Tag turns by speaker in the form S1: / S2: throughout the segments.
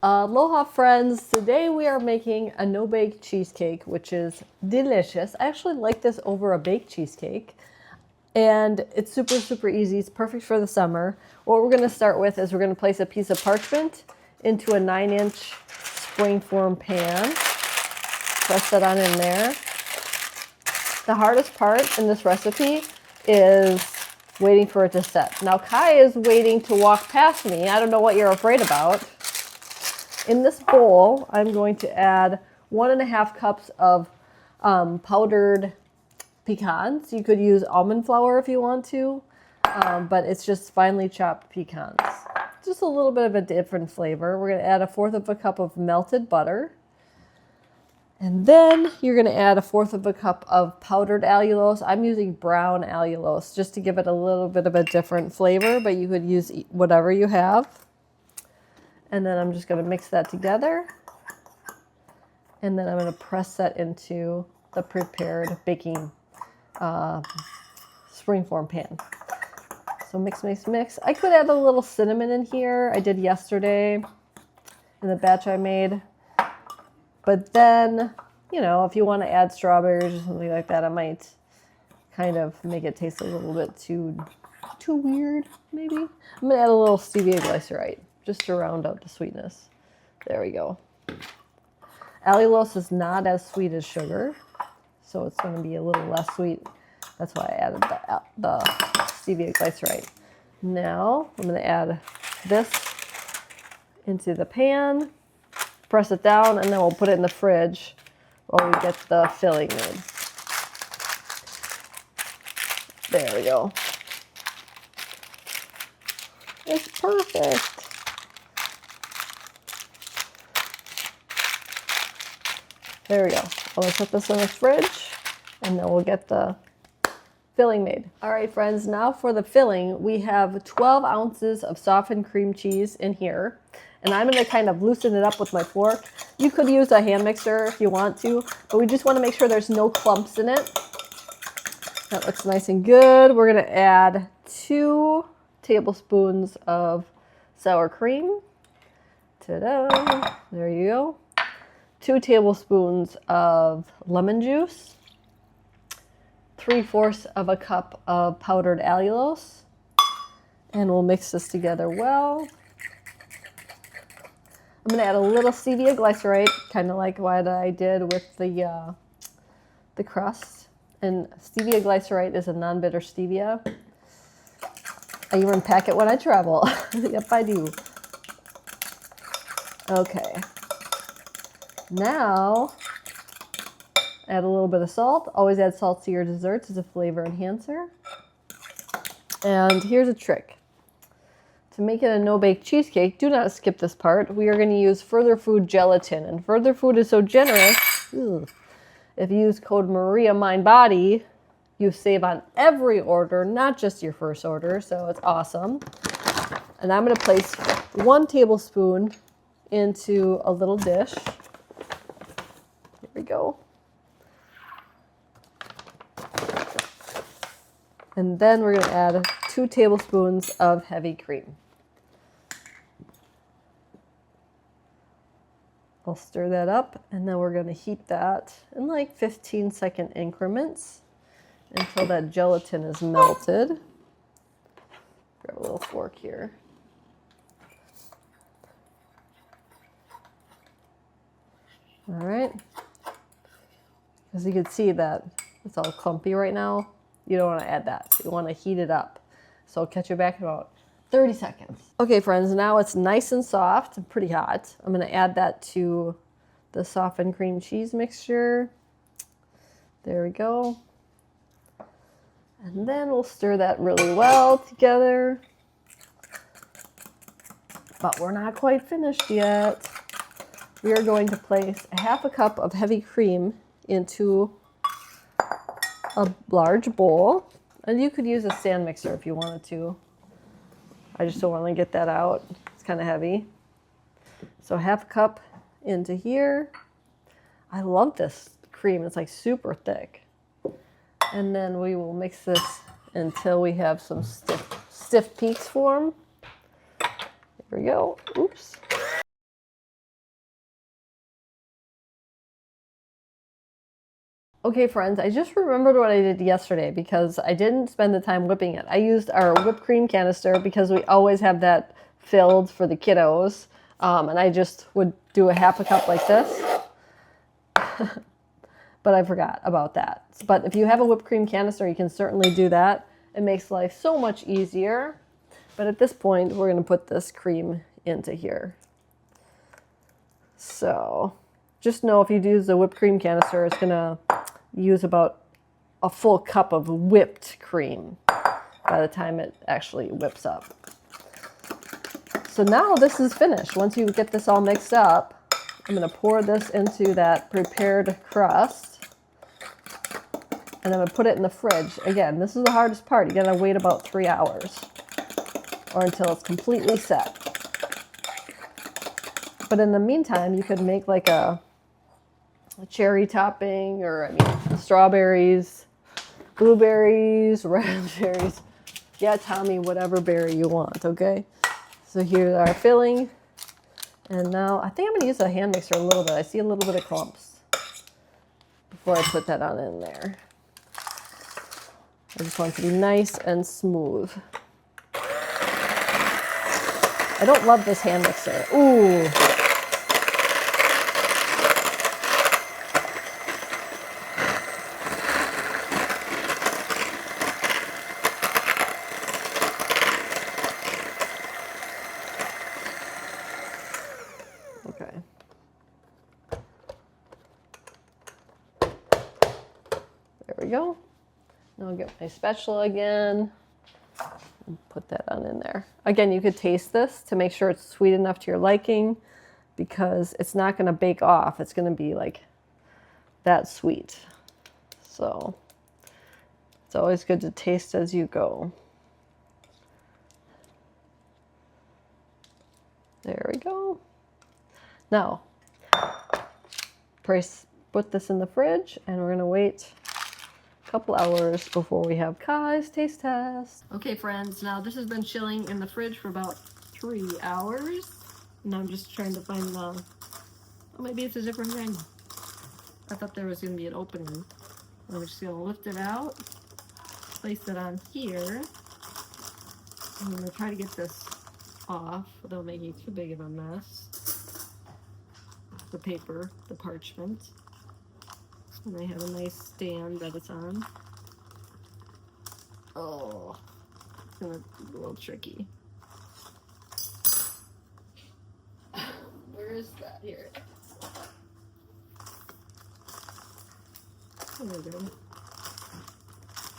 S1: Aloha friends, today we are making a no-bake cheesecake, which is delicious. I actually like this over a baked cheesecake, and it's super easy. It's perfect for the summer. What we're going to start with is we're going to place a piece of parchment into a 9-inch springform pan. Press that on in there. The hardest part in this recipe is waiting for it to set. Now Kai is waiting to walk past me. I don't know what you're afraid about. In this bowl, I'm going to add 1.5 cups of powdered pecans. You could use almond flour if you want to, but it's just finely chopped pecans. Just a little bit of a different flavor. We're going to add 1/4 cup of melted butter. And then you're going to add 1/4 cup of powdered allulose. I'm using brown allulose just to give it a little bit of a different flavor, but you could use whatever you have. And then I'm just going to mix that together. And then I'm going to press that into the prepared baking springform pan. So mix. I could add a little cinnamon in here. I did yesterday in the batch I made. But then, you know, if you want to add strawberries or something like that, I might kind of make it taste a little bit too weird, maybe. I'm going to add a little stevia glycerite, just to round out the sweetness. There we go. Allulose is not as sweet as sugar, so it's going to be a little less sweet. That's why I added the stevia glycerite. Now I'm going to add this into the pan, press it down, and then we'll put it in the fridge while we get the filling made. There we go. It's perfect. There we go. I'm going to put this in the fridge, and then we'll get the filling made. All right, friends, now for the filling. We have 12 ounces of softened cream cheese in here, and I'm going to kind of loosen it up with my fork. You could use a hand mixer if you want to, but we just want to make sure there's no clumps in it. That looks nice and good. We're going to add 2 tablespoons of sour cream. Ta-da! There you go. 2 tablespoons of lemon juice, 3/4 cup of powdered allulose, and we'll mix this together well. I'm going to add a little stevia glycerite, kind of like what I did with the crust. And stevia glycerite is a non-bitter stevia. I even pack it when I travel. Yep, I do. Okay. Now, add a little bit of salt. Always add salt to your desserts as a flavor enhancer. And here's a trick. To make it a no-bake cheesecake, do not skip this part. We are going to use Further Food gelatin. And Further Food is so generous. If you use code MariaMindBody, you save on every order, not just your first order. So it's awesome. And I'm going to place 1 tablespoon into a little dish. Here we go. And then we're going to add 2 tablespoons of heavy cream. I'll stir that up, and then we're going to heat that in like 15-second increments until that gelatin is melted. Grab a little fork here. All right. As you can see that it's all clumpy right now. You don't want to add that. You want to heat it up. So I'll catch you back in about 30 seconds. Okay, friends, now it's nice and soft and pretty hot. I'm going to add that to the softened cream cheese mixture. There we go. And then we'll stir that really well together. But we're not quite finished yet. We are going to place 1/2 cup of heavy cream into a large bowl, and you could use a stand mixer if you wanted to. I just don't want to get that out. It's kind of heavy. So 1/2 cup into here. I love this cream. It's like super thick. And then we will mix this until we have some stiff peaks form. There we go. Oops. Okay, friends, I just remembered what I did yesterday because I didn't spend the time whipping it. I used our whipped cream canister because we always have that filled for the kiddos. And I just would do a half a cup like this. But I forgot about that. But if you have a whipped cream canister, you can certainly do that. It makes life so much easier. But at this point, we're going to put this cream into here. So just know if you use the whipped cream canister, it's going to use about a full cup of whipped cream by the time it actually whips up. So now this is finished. Once you get this all mixed up, I'm going to pour this into that prepared crust. And I'm going to put it in the fridge. Again, this is the hardest part. You got to wait about 3 hours or until it's completely set. But in the meantime, you could make like a cherry topping, or strawberries, blueberries, raspberries. Yeah, Tommy, whatever berry you want, okay? So here's our filling. And now I think I'm going to use a hand mixer a little bit. I see a little bit of clumps before I put that on in there. I just want it to be nice and smooth. I don't love this hand mixer. Ooh. Okay. There we go. Now I'll get my spatula again and put that on in there. Again, you could taste this to make sure it's sweet enough to your liking, because it's not going to bake off. It's going to be like that sweet. So it's always good to taste as you go. There we go. Now, put this in the fridge, and we're going to wait a couple hours before we have Kai's taste test. Okay, friends, now this has been chilling in the fridge for about 3 hours. And I'm just trying to find the, oh, maybe it's a different thing. I thought there was going to be an opening. I'm just going to lift it out, place it on here. I'm going to try to get this off without making too big of a mess. The paper, the parchment. And I have a nice stand that it's on. Oh, it's gonna be a little tricky. Where is that? Here. There we go.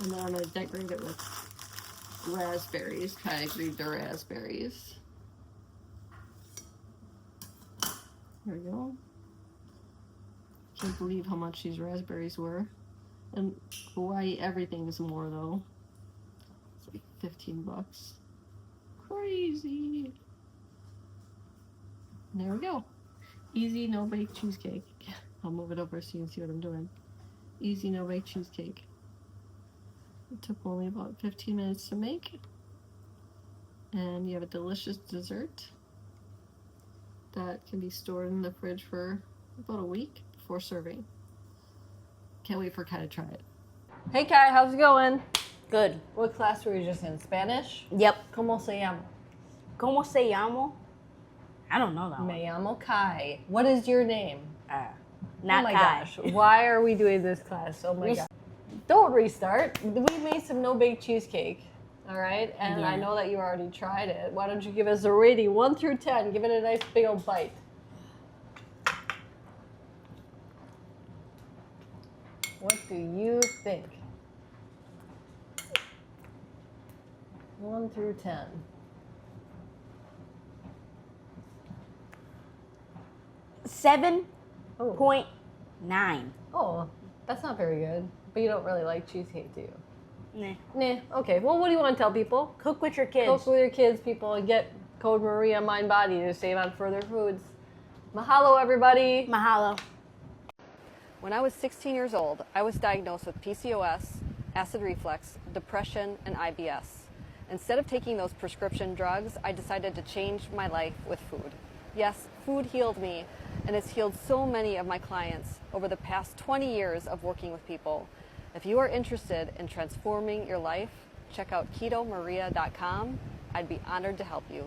S1: And then I'm gonna decorate it with raspberries. Kai agreed to raspberries. There we go. Can't believe how much these raspberries were. In Hawaii, everything's more though. It's like 15 bucks. Crazy. And there we go. Easy no-bake cheesecake. I'll move it over so you can see what I'm doing. Easy no-bake cheesecake. It took only about 15 minutes to make. And you have a delicious dessert that can be stored in the fridge for about a week before serving. Can't wait for Kai to try it. Hey Kai, how's it going?
S2: Good.
S1: What class were you just in? Spanish?
S2: Yep.
S1: ¿Cómo se llama?
S2: ¿Cómo se llamo? I don't know that one.
S1: Me llamo Kai. What is your name?
S2: Not
S1: oh my
S2: Kai.
S1: gosh, why are we doing this class? Oh my gosh. Don't restart. We made some no-bake cheesecake, all right? And I know that you already tried it. Why don't you give us a rating, 1 through 10. Give it a nice big old bite. What do you think? 1 through 10.
S2: 7.9.
S1: Oh, that's not very good. But you don't really like cheesecake, do you?
S2: Nah.
S1: Nah. Okay. Well, what do you want to tell people?
S2: Cook with your kids.
S1: Cook with your kids, people, and get code Maria Mind Body to save on further foods. Mahalo, everybody.
S2: Mahalo.
S1: When I was 16 years old, I was diagnosed with PCOS, acid reflux, depression, and IBS. Instead of taking those prescription drugs, I decided to change my life with food. Yes, food healed me, and it's healed so many of my clients over the past 20 years of working with people. If you are interested in transforming your life, check out KetoMaria.com. I'd be honored to help you.